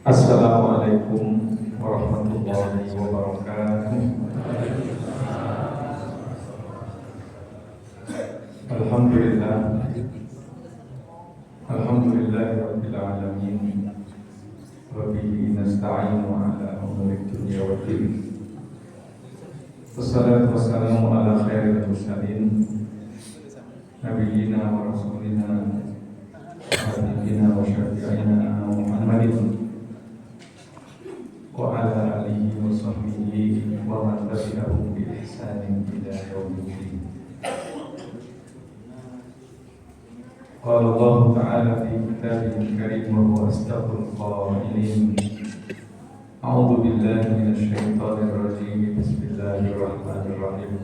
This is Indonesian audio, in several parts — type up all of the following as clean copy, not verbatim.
Assalamualaikum warahmatullahi wabarakatuh. Alhamdulillah, Rabbil alamin. Wa bihi nasta'inu ala umuri dunya waddin. Wassalatu wassalamu ala khairil mursalin, nabiyyina wa rasulina habibina wa syafi'ina Muhammadin wa ala alihi wa sahbihi wa man tabi'ahum bi ihsanin ila yaumiddin. Qala Allah Ta'ala fi kitabihil karim wa huwa asdaqul qailin. A'udzu billahi minasy syaithanir rajim. Bismillahirrahmanirrahim.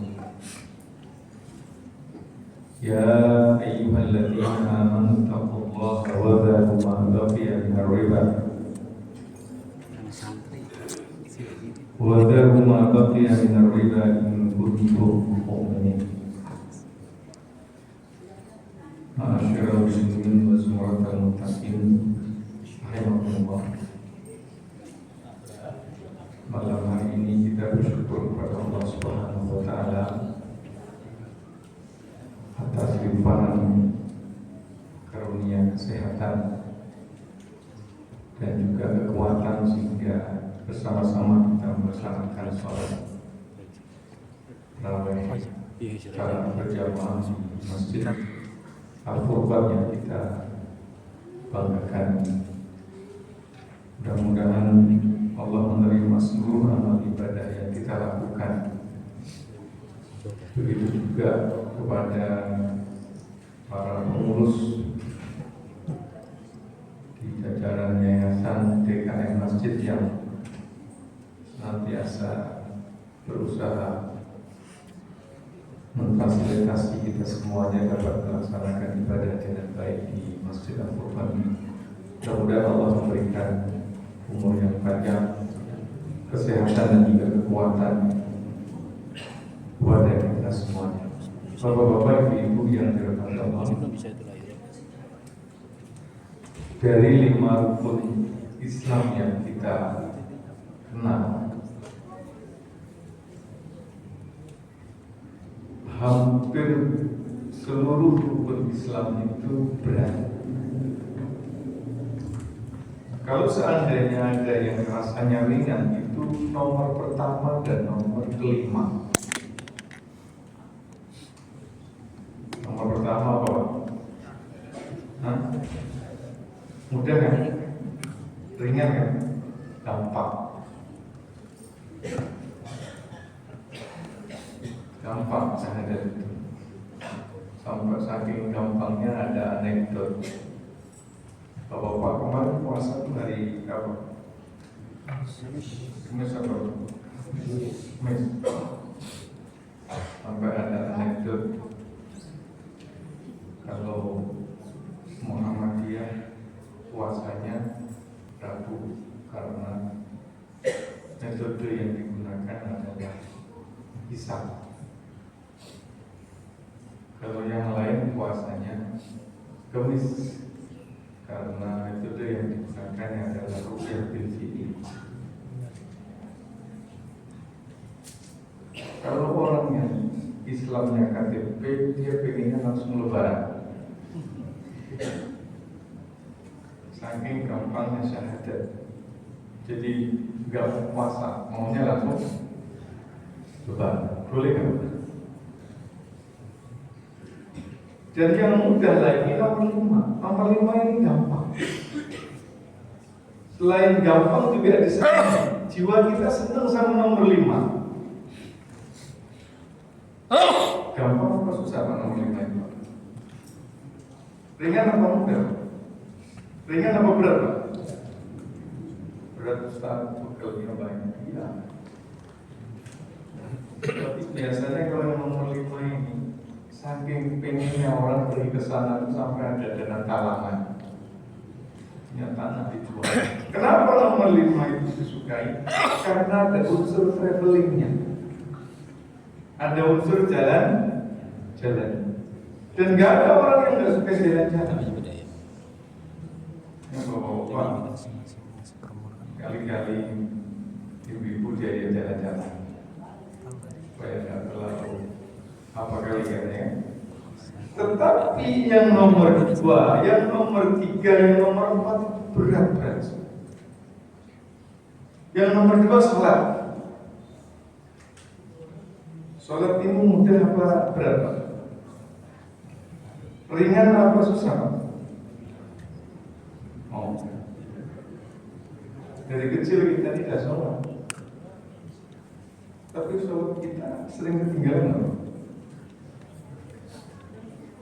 Ya ayyuhalladzina amanu taqullaha wa dharu ma baqiya minar riba. Wa dharu ma baqiya minar riba in kuntum mu'minin. Ma'asyiral muslimin wa zumratal muttaqin, rahimakumullah. Malam hari ini kita bersyukur kepada Allah Subhanahu wa taala atas limpahan karunia kesehatan dan juga kekuatan sehingga bersama-sama kita melaksanakan sholat tarawih secara berjamaah di Masjid Al-Furqan yang kita banggakan. Mudah-mudahan Allah menerima seluruh amal ibadah yang kita lakukan. Begitu juga kepada para pengurus di jajaran Yayasan DKM Masjid yang senantiasa berusaha memfasilitasi kita semuanya dapat melaksanakan ibadah dengan baik di Masjid Al-Furqan ini. Mudah-mudahan Allah memberikan umur yang panjang, kesehatan dan juga kekuatan kepada kita semuanya. Bapak-bapak, ibu-ibu yang dirahmati Allah, dari 5 rukun Islam yang kita kenal, hampir seluruh rukun Islam itu berat. Kalau seandainya ada yang rasanya ringan, itu nomor pertama dan nomor kelima. Nomor pertama apa? Hah? Mudah kan? Ringan kan? Gampang. Gampang syahadat itu. Sampai saking gampangnya ada anekdot. Bapak kemarin puasa itu hari apa? Kamis apa? Kamis. Sampai ada anekdot kalau Muhammadiyah puasanya Rabu karena metode yang digunakan adalah hisab. Kalau yang lain puasanya Kamis karena metode yang digunakan adalah ruqyah bil fi'il. Kalau orang yang Islamnya KTP, dia pengennya langsung lebaran. Saking gampangnya syahadat, jadi gak puasa, maunya langsung lebaran. Boleh kan? Dan yang mudah lagi nomor 5. Nomor 5 ini gampang. Selain gampang juga disayang. Jiwa kita senang sama nomor 5. Gampang apa susah Pak nomor 5 itu? Ringan apa mudah? Ringan apa berat Pak? Berat Ustaz, bekalnya banyak. Iya. Tapi biasanya kalau yang nomor 5 ini, saking pengennya orang pergi ke sana sampai ada dana talangan. Punya tanah dijual. Kenapa nomor 5 itu disukai? Karena ada unsur travelingnya. Ada unsur jalan. Dan nggak ada orang yang nggak suka jalan-jalan. Ya bapak-bapak, Kali-kali ibu-ibu dia jalan-jalan supaya nggak terlalu apa kalian ya. Tetapi yang nomor 2, yang nomor 3, yang nomor 4 berat. Yang nomor 2 sholat. Sholat ini mudah apa berat? Ringan apa susah? Oh. Dari kecil kita tidak sholat, tapi sholat kita sering ketinggalan.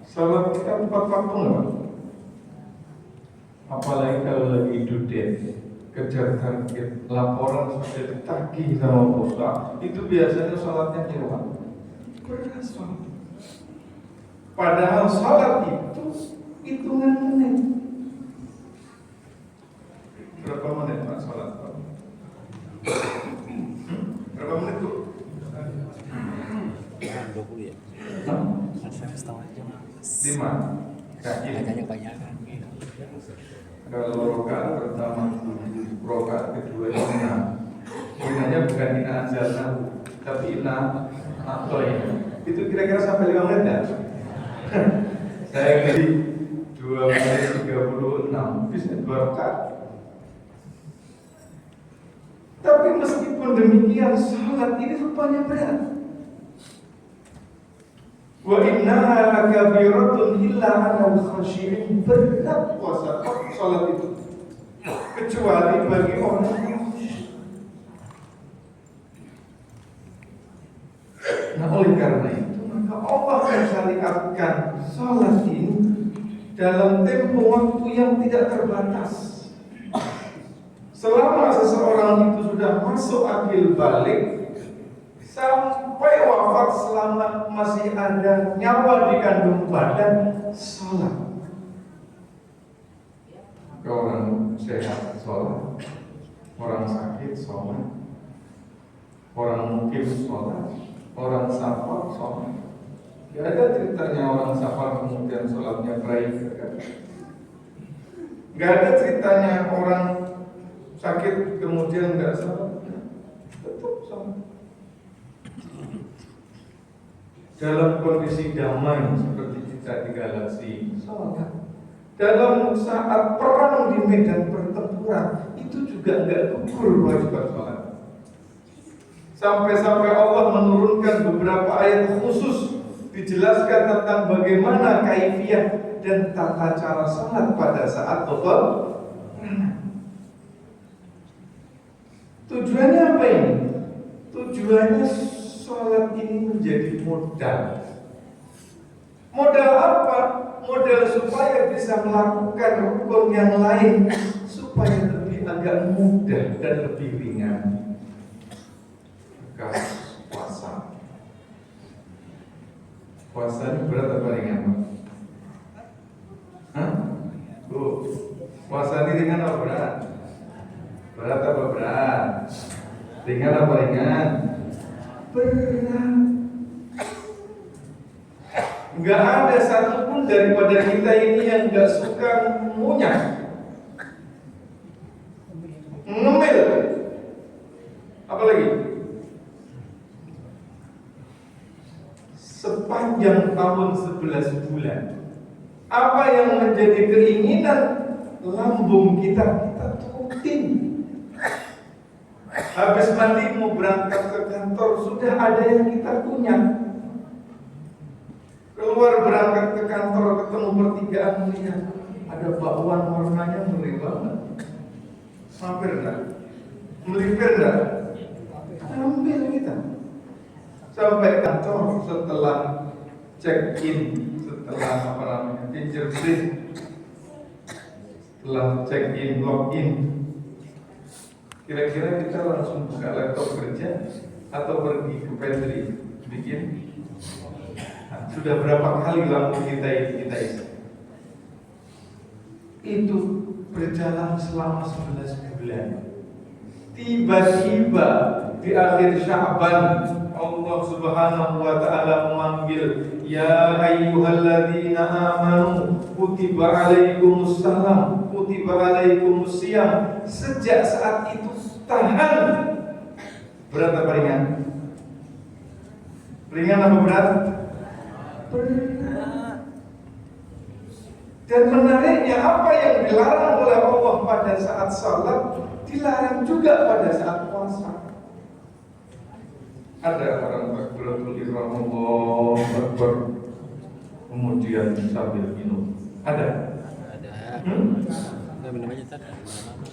Sholat kita 4 waktu nggak? Apalagi kalau lagi due date, kejar target, laporan sudah ditagih sama bos, itu biasanya sholatnya lewat. Berat sholat. Padahal sholat itu hitungan menit. Berapa menit Pak sholat? Berapa menit Bu? 20 ya? Saya setengah jam. 5 kaki. Agaknya banyak kan? Kalau rokaat pertama 7, rokaat kedua 6. Gunanya bukan ina anzalnahu, tapi ina atoina. Itu kira-kira sampai 5 menit ya? Saya ngerti 2 menit 36, bisa 2 rokaat. Tapi meskipun demikian, sholat ini rupanya berat. Wa innaha lakabiratun illa 'alal khashi'in. Berat puasa sholat itu, kecuali bagi orang yang khusyuk. Nah, oleh karena itu maka Allah mensyariatkan sholat ini dalam tempo waktu yang tidak terbatas. Selama seseorang itu sudah masuk akil balik, sampai wafat, selama masih ada nyawa di kandung badan, sholat. Orang sehat sholat, orang sakit sholat, orang mukim sholat, orang safar sholat. Gak ada ceritanya orang safar kemudian sholatnya private kan? Gak ada ceritanya orang sakit kemudian nggak sholat, tetap sholat. Dalam kondisi damai seperti kita di galaksi, sholat. Dalam saat perang di medan pertempuran, itu juga nggak gugur kewajiban sholat. Sampai-sampai Allah menurunkan beberapa ayat khusus dijelaskan tentang bagaimana kaifiyah dan tata cara sholat pada saat perang. Tujuannya apa ini? Tujuannya sholat ini menjadi modal. Modal apa? Modal supaya bisa melakukan rukun yang lain, supaya lebih agak mudah dan lebih ringan. Kasus puasa. Puasa ini berat apa ringan? Hah? Bu, puasa ini ringan apa berat? Berat apa berat? Ringan apa ringan? Berat. Enggak ada satupun daripada kita ini yang enggak suka ngunyah, ngemil, apalagi sepanjang tahun 11 bulan. Apa yang menjadi keinginan lambung kita turutin. Habis mandi mau berangkat ke kantor, sudah ada yang kita kunyah. Keluar berangkat ke kantor, ketemu pertigaan, melihat ada bakwan warnanya ngeri banget. Mampir enggak? Melipir enggak? Ambil kita. Sampai kantor setelah check-in, setelah apa namanya, fingerprint, setelah check-in, login, kira-kira kita langsung buka laptop kerja atau pergi ke pantry bikin. Nah, sudah berapa kali lampu kita isi? Itu berjalan selama 11 bulan. Tiba-tiba di akhir Sya'ban, Allah Subhanahu wa taala memanggil, ya ayyuhalladzina amanu kutiba alaikumussalam kutiba alaikumusiyam. Sejak saat itu tahan. Berat apa ringan? Ringan apa berat? Berat. Dan menariknya, apa yang dilarang oleh Allah pada saat salat dilarang juga pada saat puasa. Ada orang takbiratul ihram Allahu Akbar kemudian sambil minum. Ada? Ada. Enggak minum aja tadi.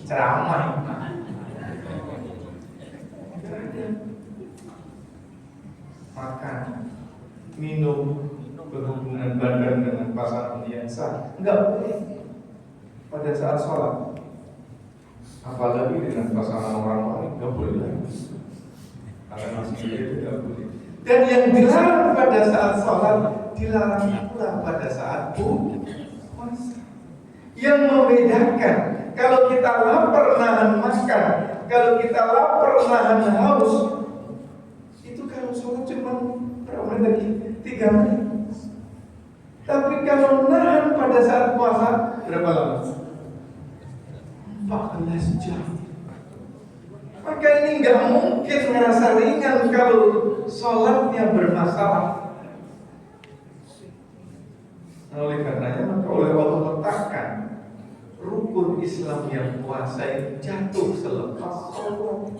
Ceramah. Makan, minum, berhubungan badan dengan pasangan yang sah, enggak boleh pada saat sholat. Apalagi dengan pasangan orang lain, enggak boleh. Karena masih tidak boleh. Dan yang dilarang pada saat sholat dilarang pula pada saat puasa. Yang membedakan, kalau kita lapar nahan makan, kalau kita lapar nahan haus, itu kalau sholat cuma berapa menit lagi? 3 menit. Tapi kalau nahan pada saat puasa berapa lama? 14 jam. Maka ini nggak mungkin merasa ringan kalau sholatnya bermasalah. Oleh karenanya maka oleh Allah letakkan rukun Islam yang puasa itu jatuh selepas sholat.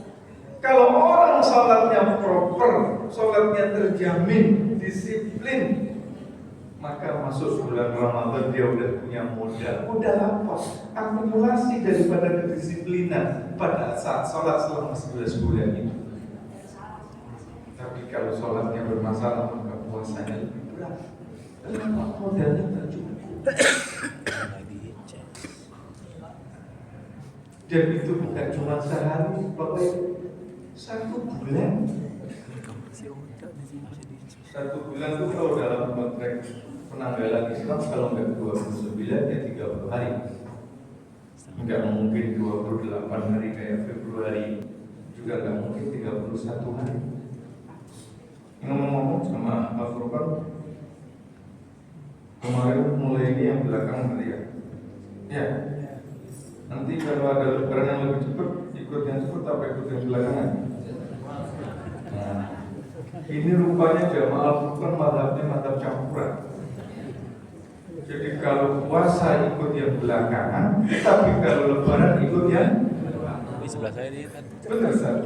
Kalau orang sholatnya proper, sholatnya terjamin, disiplin, maka masuk bulan Ramadan dia udah punya modal. Modal apa? Akumulasi daripada kedisiplinan pada saat sholat selama 11 bulan itu. Tapi kalau sholatnya bermasalah maka puasanya lebih berat. Kenapa? Modalnya tak cukup. Dan itu bukan cuma sehari, Bapak Ibu. 1 bulan. 1 bulan itu kalau dalam kontrak penanggalan Islam kalau nggak 29 ya 30 hari. Nggak mungkin 28 hari kayak Februari, juga nggak mungkin 31 hari. Ngomong-ngomong sama Mas Furqan, kemarin mulai ini yang belakang tadi ya. Ya. Nanti kalau ada lebaran yang lebih cepat, ikut yang cepat apa ikut yang belakangan? Nah, ini rupanya jamaah bukan madhabnya madhab campuran. Jadi kalau puasa ikut yang belakangan, tapi kalau lebaran ikut yang Di sebelah saya dia kan. benar Ustaz.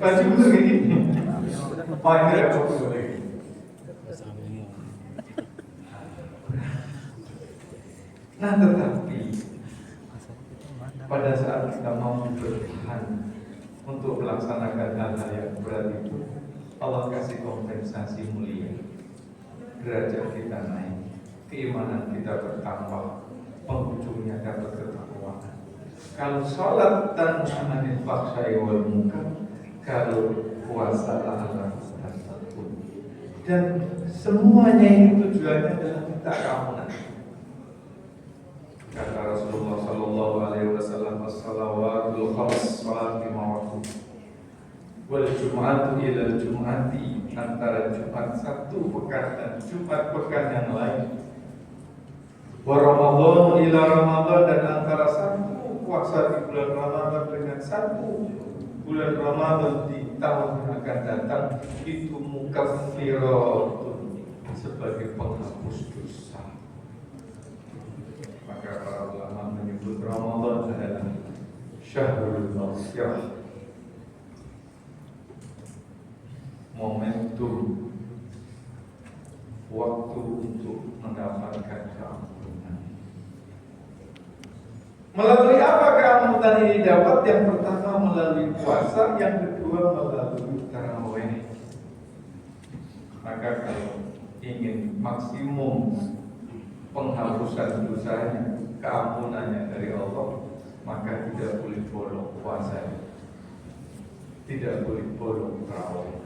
Pasti benar ini. Apa yang ada boleh? Nah tetapi pada saat kita mau bertahan untuk melaksanakan hal-hal yang berat itu, Allah kasih kompensasi mulia. Derajat kita naik, keimanan kita bertambah, penghujungnya dapat ketakwaan. Kalau sholat tanpa anil fahsyai wal munkar, kalau puasa larangan takut. Dan semuanya ini tujuannya adalah minta keamanan. Kata Rasulullah Sallallahu Alaihi Wasallam, as-salawatul khams, salat 5 waktu. Wal Jum'atu ila Jum'ati, antara Jumat satu pekan dan Jumat pekan yang lain. Wa Ramadan ila Ramadan, dan antara satu puasa di bulan Ramadan dengan satu bulan Ramadan di tahun yang akan datang, itu mukaffiratun, sebagai penghapus dosa. Maka para ulama menyebut Ramadan adalah syahrul maghfirah, momentum waktu untuk mendapatkan keampunan. Melalui apa keampunan ini dapat? Yang pertama melalui puasa, yang kedua melalui tarawih. Maka kalau ingin maksimum penghapusan dosanya, keampunannya dari Allah, maka tidak boleh bolong puasa, tidak boleh bolong tarawih.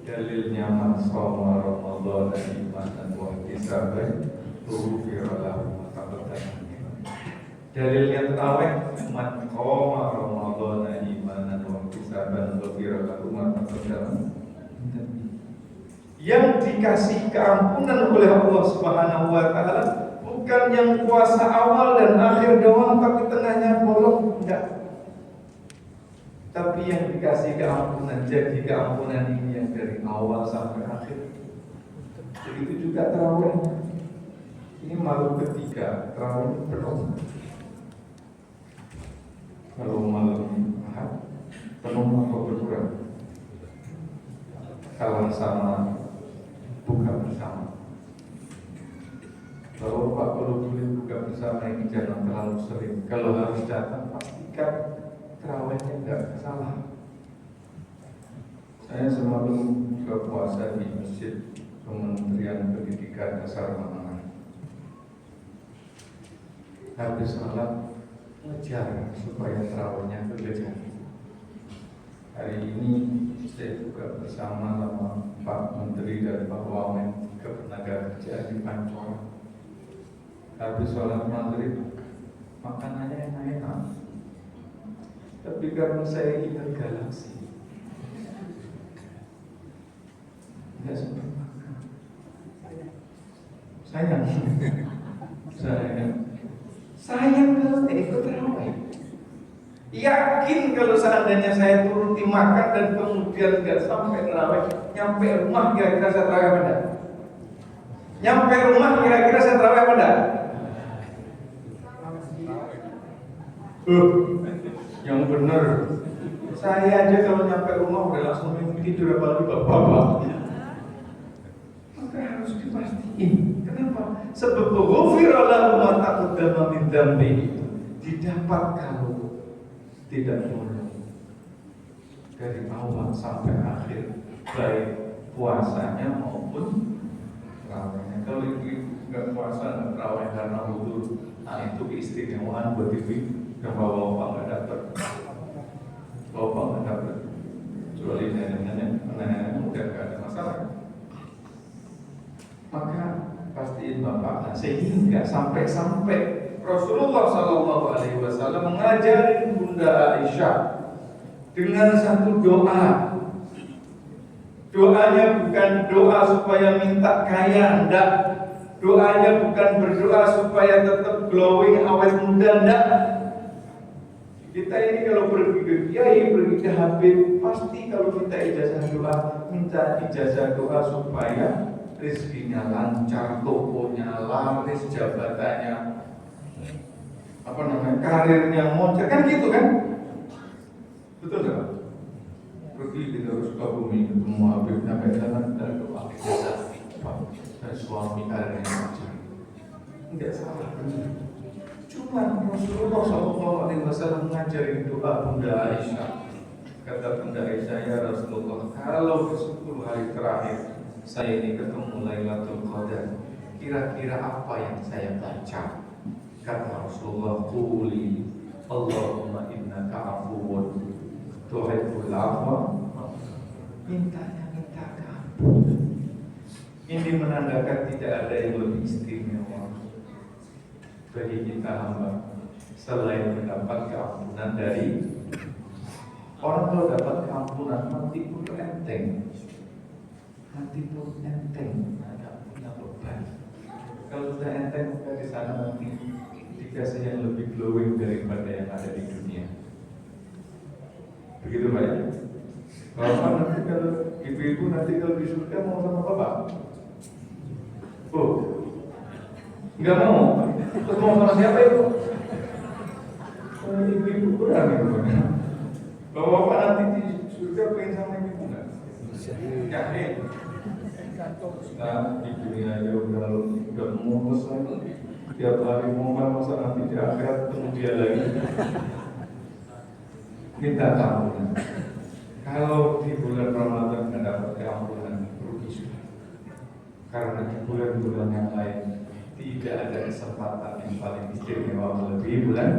Dalilnya man shoma Ramadan imanan wa ihtisaban ghufira lahu ma taqaddama. Dalilnya tarawih, man qoma Ramadan imanan wa ihtisaban ghufira lahu ma taqaddama. Yang dikasih keampunan oleh Allah Subhanahu wa taala bukan yang puasa awal dan akhir doang tapi tengahnya bolong, enggak. Tapi yang dikasih keampunan, jadi keampunan ini yang dari awal sampai akhir. Begitu juga tarawihnya. Ini malam ketiga, tarawih penuh. Kalau malam Ahad penuh atau berkurang? Kalau sama buka bersama. Kalau Bapak boleh buka bersama ini jangan terlalu sering. Kalau harus datang pastikan terawihnya enggak salah. Saya semalam buka puasa di Masjid Kementerian Pendidikan Dasar Menengah. Habis salat ngejar supaya terawihnya kekejar. Hari ini saya juga bersama sama Pak Menteri dan Pak Wamen Ketenagakerjaan di Pancora. Habis sholat maghrib makanannya enak-enak. Tapi karena saya ingat galaksi, nggak sempat makan. Sayang kalau tidak ikut terawih. Yakin kalau seandainya saya turuti makan dan kemudian nggak sampai terawih, nyampe rumah kira-kira saya terawih apa enggak? Nyampe rumah kira-kira saya terawih apa enggak? Yang benar. Saya aja kalau nyampe rumah udah langsung tidur, apalagi bapak-bapak. Maka harus dipastikan. Kenapa? Sebab ghufira ma taqaddama min dzambi didapat kalau tidak bolong dari awal sampai akhir, baik puasanya maupun terawihnya. Kalau ibu nggak puasa nggak terawih karena wudu, nah itu keistimewaan buat ibu. Yang bapak nggak dapat, bapak nggak dapat, kecuali nenek-nenek udah nggak ada masalah. Maka pastiin bapak, sehingga sampai Rasulullah SAW mengajari Bunda Aisyah dengan satu doa. Doanya bukan doa supaya minta kaya, enggak. Doanya bukan berdoa supaya tetap glowing, awet muda, enggak. Kita ini kalau pergi ke kiai, pergi ke habib, pasti kalau minta ijazah doa, minta ijazah doa supaya rezekinya lancar, tokonya laris, jabatannya karirnya moncer, kan gitu kan? Betul nggak? Pergi kita harus ke bumi, ketemu habib, sampai jalan dan doa ijazah, dan suami karirnya moncer. Enggak salah, benar. Cuma Rasulullah SAW mengajari doa Bunda Aisyah. Kata Bunda Aisyah, ya Rasulullah, kalau di 10 hari terakhir saya ini ketemu Lailatul Qadar, kira-kira apa yang saya baca? Kata Rasulullah, quli Allahumma innaka afuwun tuhibbul afwa. Minta ampun. Ini menandakan tidak ada yang lebih istimewa bagi kita hamba selain mendapat keampunan dari orang. Kalau dapat keampunan mati pun enteng, ada punya beban. Kalau sudah enteng maka di sana nanti dikasih yang lebih glowing daripada yang ada di dunia. Begitu Pak ya? Bapak nanti kalau ibu-ibu nanti kalau di surga mau sama bapak? Oh, nggak mau. Terus mau sama siapa itu? Ibu-ibu kurang itu. Bapak nanti di surga pengen sama ibu nggak? Yakin? Nah, di dunia aja udah mulus lagi. Tiap hari momen, masa nanti di akhirat ketemu dia lagi. Minta ampunan. Kalau di bulan Ramadan nggak dapat keampunan, rugi sudah. Karena di bulan-bulan yang lain tidak ada kesempatan yang paling istimewa melebihi bulan.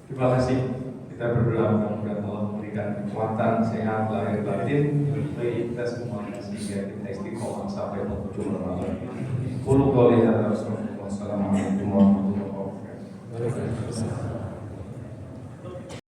Terima kasih. Kita berdoa mudah-mudahan Allah memberikan kekuatan, sehat, lahir batin bagi kita semuanya sehingga kita istiqomah sampai penghujung Ramadan. Qul qouli hadza wa assalamualaikum warahmatullahi wabarakatuh.